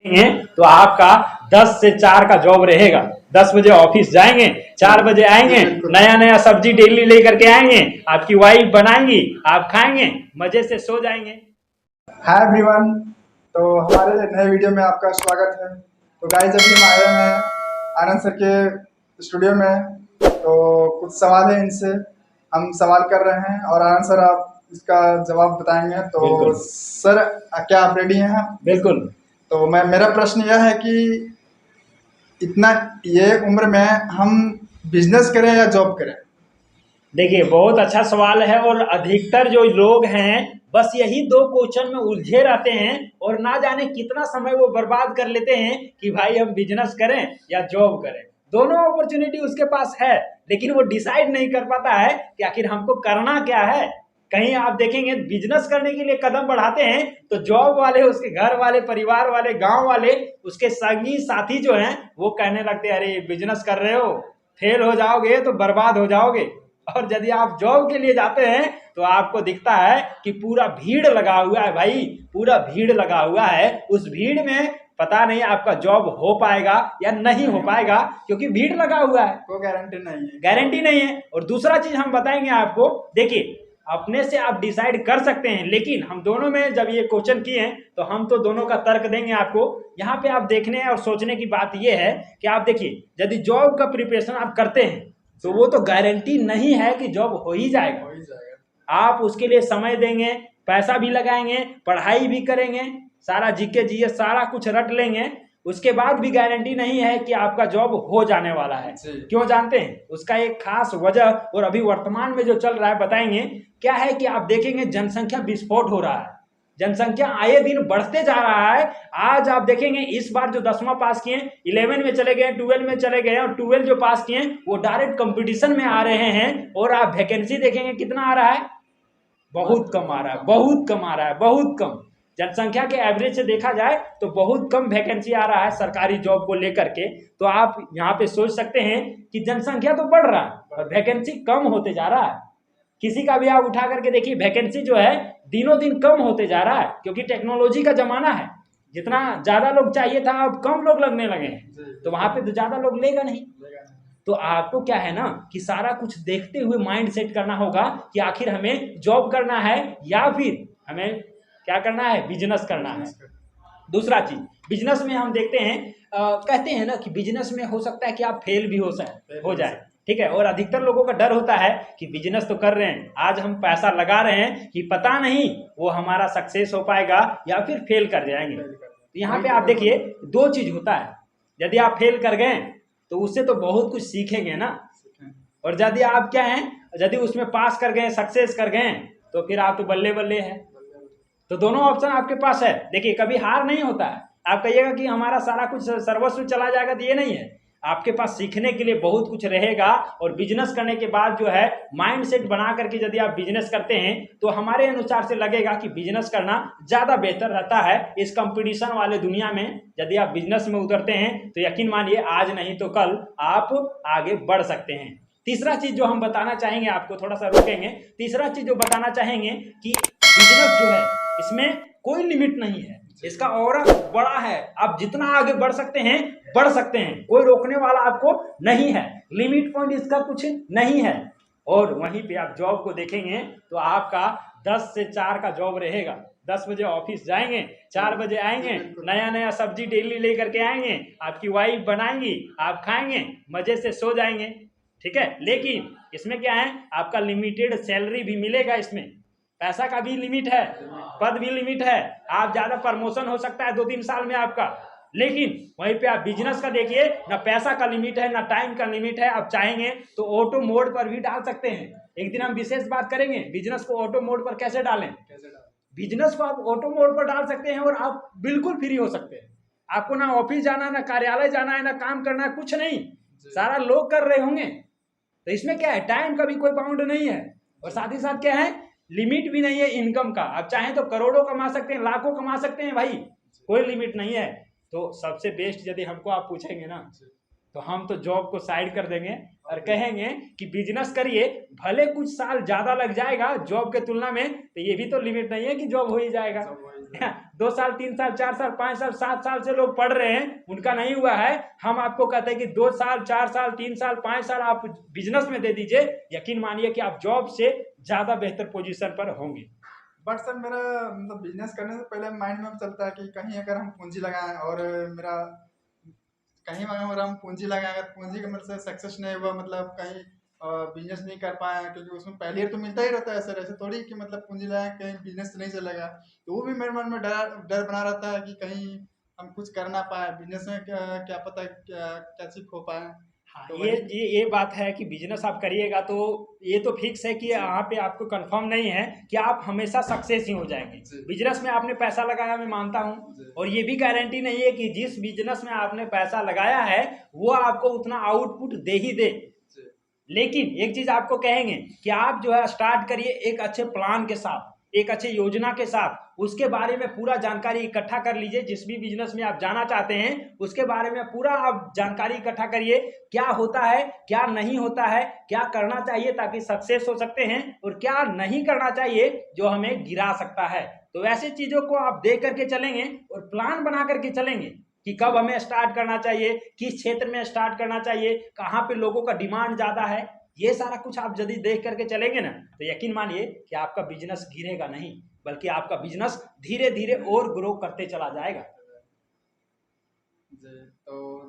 हैं तो आपका 10 से 4 का जॉब रहेगा। 10 बजे ऑफिस जाएंगे, 4 बजे आएंगे, नया नया सब्जी डेली लेकर के आएंगे, आपकी वाइफ बनाएंगी, आप खाएंगे, मजे से सो जाएंगे। हाय एवरीवन, तो हमारे नए वीडियो में आपका स्वागत है। तो गाइस, अभी हम आए हैं आनंद सर के स्टूडियो में। तो कुछ सवाल है, इनसे हम सवाल कर रहे हैं और आनंद सर आप इसका जवाब बताएंगे। तो सर, क्या आप रेडी हैं? बिल्कुल। तो मेरा प्रश्न यह है कि इतना ये उम्र में हम बिजनेस करें या जॉब करें? देखिए, बहुत अच्छा सवाल है और अधिकतर जो लोग हैं बस यही दो क्वेश्चन में उलझे रहते हैं और ना जाने कितना समय वो बर्बाद कर लेते हैं कि भाई हम बिजनेस करें या जॉब करें। दोनों अपॉर्चुनिटी उसके पास है, लेकिन वो डिसाइड नहीं कर पाता है कि आखिर हमको करना क्या है। कहीं आप देखेंगे बिजनेस करने के लिए कदम बढ़ाते हैं तो जॉब वाले, उसके घर वाले, परिवार वाले, गांव वाले, उसके संगी साथी जो हैं वो कहने लगते हैं अरे बिजनेस कर रहे हो, फेल हो जाओगे तो बर्बाद हो जाओगे। और यदि आप जॉब के लिए जाते हैं तो आपको दिखता है कि पूरा भीड़ लगा हुआ है, भाई पूरा भीड़ लगा हुआ है। उस भीड़ में पता नहीं आपका जॉब हो पाएगा या नहीं हो पाएगा, क्योंकि भीड़ लगा हुआ है, कोई गारंटी नहीं है। गारंटी नहीं है। और दूसरा चीज हम बताएंगे आपको, देखिए अपने से आप डिसाइड कर सकते हैं, लेकिन हम दोनों में जब ये क्वेश्चन किए हैं तो हम तो दोनों का तर्क देंगे आपको। यहाँ पे आप देखने और सोचने की बात ये है कि आप देखिए, यदि जॉब का प्रिपरेशन आप करते हैं तो वो तो गारंटी नहीं है कि जॉब हो ही जाएगा। आप उसके लिए समय देंगे, पैसा भी लगाएंगे, पढ़ाई भी करेंगे, सारा जीके जीएस सारा कुछ रट लेंगे, उसके बाद भी गारंटी नहीं है कि आपका जॉब हो जाने वाला है। क्यों जानते हैं? उसका एक खास वजह और अभी वर्तमान में जो चल रहा है बताएंगे। क्या है कि आप देखेंगे जनसंख्या विस्फोट हो रहा है, जनसंख्या आए दिन बढ़ते जा रहा है। आज आप देखेंगे इस बार जो 10वां पास किए, 11 में चले गए, 12 में चले गए, और 12 जो पास किए वो डायरेक्ट कंपटीशन में आ रहे हैं। और आप वैकेंसी देखेंगे कितना आ रहा है, बहुत कम आ रहा है, बहुत कम आ रहा है, बहुत कम। जनसंख्या के एवरेज से देखा जाए तो बहुत कम वैकेंसी आ रहा है सरकारी जॉब को लेकर के। तो आप यहाँ पे सोच सकते हैं कि जनसंख्या तो बढ़ रहा है और वैकेंसी कम होते जा रहा है। किसी का भी आप उठा करके देखिए, वैकेंसी जो है दिनों दिन कम होते जा रहा है, क्योंकि टेक्नोलॉजी का जमाना है। जितना ज्यादा लोग चाहिए था अब कम लोग लगने लगे हैं, तो वहां पे तो ज्यादा लोग लेगा नहीं। तो आपको क्या है ना कि सारा कुछ देखते हुए माइंड सेट करना होगा कि आखिर हमें जॉब करना है या फिर हमें क्या करना है, बिजनेस करना है। दूसरा चीज, बिजनेस में हम देखते हैं कहते हैं ना कि बिजनेस में हो सकता है कि आप फेल भी हो जाए, ठीक है। और अधिकतर लोगों का डर होता है कि बिजनेस तो कर रहे हैं, आज हम पैसा लगा रहे हैं कि पता नहीं वो हमारा सक्सेस हो पाएगा या फिर फेल कर जाएंगे। तो यहाँ पे आप देखिए दो चीज होता है, यदि आप फेल कर गए तो उससे तो बहुत कुछ सीखेंगे ना, और यदि आप क्या है, यदि उसमें पास कर गए, सक्सेस कर गए, तो फिर आप तो बल्ले बल्ले हैं। तो दोनों ऑप्शन आपके पास है। देखिए, कभी हार नहीं होता है। आप कहिएगा कि हमारा सारा कुछ सर्वस्व चला जाएगा, तो ये नहीं है। आपके पास सीखने के लिए बहुत कुछ रहेगा। और बिजनेस करने के बाद जो है माइंड सेट बना करके यदि आप बिजनेस करते हैं तो हमारे अनुसार से लगेगा कि बिजनेस करना ज़्यादा बेहतर रहता है इस कंपटीशन वाले दुनिया में। यदि आप बिजनेस में उतरते हैं तो यकीन मानिए आज नहीं तो कल आप आगे बढ़ सकते हैं। तीसरा चीज जो हम बताना चाहेंगे आपको, थोड़ा सा रुकेंगे, तीसरा चीज जो बताना चाहेंगे कि बिजनेस जो है इसमें कोई लिमिट नहीं है, इसका ऑरा बड़ा है। आप जितना आगे बढ़ सकते हैं बढ़ सकते हैं, कोई रोकने वाला आपको नहीं है, लिमिट पॉइंट इसका कुछ नहीं है। और वहीं पे आप जॉब को देखेंगे तो आपका 10 से 4 का जॉब रहेगा। 10 बजे ऑफिस जाएंगे, 4 बजे आएंगे, नया नया सब्जी डेली लेकर के आएंगे, आपकी वाइफ बनाएंगी, आप खाएंगे, मजे से सो जाएंगे, ठीक है। लेकिन इसमें क्या है, आपका लिमिटेड सैलरी भी मिलेगा, इसमें पैसा का भी लिमिट है, पद भी लिमिट है, आप ज्यादा प्रमोशन हो सकता है 2-3 साल में आपका। लेकिन वहीं पे आप बिजनेस का देखिए, ना पैसा का लिमिट है ना टाइम का लिमिट है। आप चाहेंगे तो ऑटो मोड पर भी डाल सकते हैं। एक दिन हम विशेष बात करेंगे बिजनेस को ऑटो मोड पर कैसे डालें। बिजनेस को आप ऑटो मोड पर डाल सकते हैं और आप बिल्कुल फ्री हो सकते हैं। आपको ना ऑफिस जाना, ना कार्यालय जाना है, ना काम करना है, कुछ नहीं, सारा लोग कर रहे होंगे। तो इसमें क्या है, टाइम का भी कोई बाउंड नहीं है, और साथ ही साथ क्या है, लिमिट भी नहीं है इनकम का। आप चाहें तो करोड़ों कमा सकते हैं, लाखों कमा सकते हैं, भाई कोई लिमिट नहीं है। तो सबसे बेस्ट यदि हमको आप पूछेंगे ना तो हम तो जॉब को साइड कर देंगे और कहेंगे कि बिजनेस करिए, भले कुछ साल ज़्यादा लग जाएगा जॉब के तुलना में, तो ये भी तो लिमिट नहीं है कि जॉब हो ही जाएगा। 2 साल 3 साल 4 साल 5 साल 7 साल से लोग पढ़ रहे हैं, उनका नहीं हुआ है। हम आपको कहते हैं कि 2 साल 4 साल 3 साल 5 साल आप बिजनेस में दे दीजिए, यकीन मानिए कि आप जॉब से ज़्यादा बेहतर पोजीशन पर होंगे। बट सर मेरा मतलब बिजनेस करने से पहले माइंड में चलता है कि कहीं अगर हम पूंजी लगाएं और मेरा कहीं अगर हम पूंजी लगाएं, अगर पूंजी का मतलब सक्सेस नहीं हुआ, मतलब कहीं बिजनेस नहीं कर पाए, क्योंकि उसमें पहले तो मिलता ही रहता है सर, ऐसे थोड़ी कि मतलब पूंजी लगाए कहीं बिजनेस नहीं चलेगा। तो वो भी मेरे मन में डर डर बना रहता है कि कहीं हम कुछ कर ना पाए बिजनेस में, क्या पता क्या चीज खो पाए। हाँ, तो ये बात है कि बिजनेस आप करिएगा तो ये तो फिक्स है कि यहाँ पे आपको कंफर्म नहीं है कि आप हमेशा सक्सेस ही हो जाएंगे। बिजनेस में आपने पैसा लगाया, मैं मानता हूँ, और ये भी गारंटी नहीं है कि जिस बिजनेस में आपने पैसा लगाया है वो आपको उतना आउटपुट दे ही दे। लेकिन एक चीज आपको कहेंगे कि आप जो है स्टार्ट करिए एक अच्छे प्लान के साथ, एक अच्छे योजना के साथ, उसके बारे में पूरा जानकारी इकट्ठा कर लीजिए। जिस भी बिजनेस में आप जाना चाहते हैं उसके बारे में पूरा आप जानकारी इकट्ठा करिए, क्या होता है क्या नहीं होता है, क्या करना चाहिए ताकि सक्सेस हो सकते हैं, और क्या नहीं करना चाहिए जो हमें गिरा सकता है। तो ऐसे चीजों को आप देख करके चलेंगे और प्लान बना करके चलेंगे कि कब हमें स्टार्ट करना चाहिए, किस क्षेत्र में स्टार्ट करना चाहिए, कहाँ पे लोगों का डिमांड ज़्यादा है। ये सारा कुछ आप यदि देख करके चलेंगे ना तो यकीन मानिए कि आपका बिजनेस गिरेगा नहीं, बल्कि आपका बिजनेस धीरे धीरे और ग्रो करते चला जाएगा। जी, तो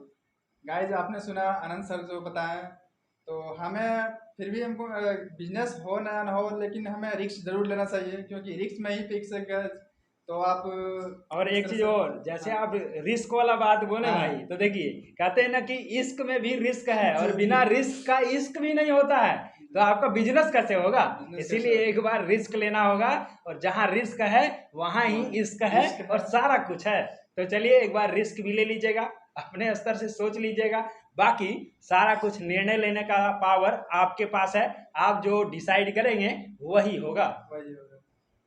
गाइज आपने सुना आनंद सर जो बताएं, तो हमें फिर भी हमको बिजनेस हो ना हो, लेकिन हमें रिस्क जरूर लेना चाहिए, क्योंकि रिस्क में ही फिक्स है guys। तो आप और इस एक तरह चीज से और, जैसे हाँ आप रिस्क वाला बात बोले हाँ भाई, तो देखिए कहते हैं ना कि इश्क में भी रिस्क है, और जी बिना जी रिस्क का इश्क भी नहीं होता है। तो आपका बिजनेस कैसे होगा? बिजनेस कैसे इसीलिए एक बार रिस्क लेना होगा, और जहाँ रिस्क है वहां ही इश्क है, इश्क और है। सारा कुछ है। तो चलिए एक बार रिस्क भी ले लीजिएगा, अपने स्तर से सोच लीजिएगा। बाकी सारा कुछ निर्णय लेने का पावर आपके पास है, आप जो डिसाइड करेंगे वही होगा। वही होगा।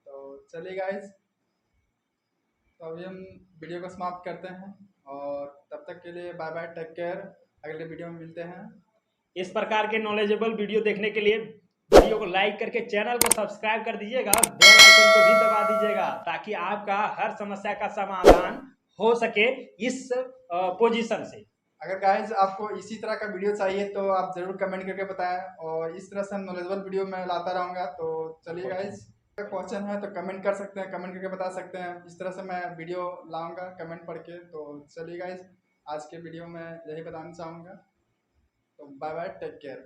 तो चलिए गाइज, तो अभी हम वीडियो को समाप्त करते हैं, और तब तक के लिए बाय बाय, टेक केयर, अगले वीडियो में मिलते हैं। इस प्रकार के नॉलेजेबल वीडियो देखने के लिए वीडियो को लाइक करके चैनल को सब्सक्राइब कर दीजिएगा, और बेल आइकन को भी दबा दीजिएगा, ताकि आपका हर समस्या का समाधान हो सके इस पोजीशन से। अगर गाइज आपको इसी तरह का वीडियो चाहिए तो आप जरूर कमेंट करके बताएं, और इस तरह से हम नॉलेजेबल वीडियो मैं लाता रहूँगा। तो चलिए गाइज, क्वेश्चन है तो कमेंट कर सकते हैं, कमेंट करके बता सकते हैं, इस तरह से मैं वीडियो लाऊंगा कमेंट पढ़ के। तो चलिए गाइज, आज के वीडियो में यही बताना चाहूँगा। तो बाय बाय, टेक केयर।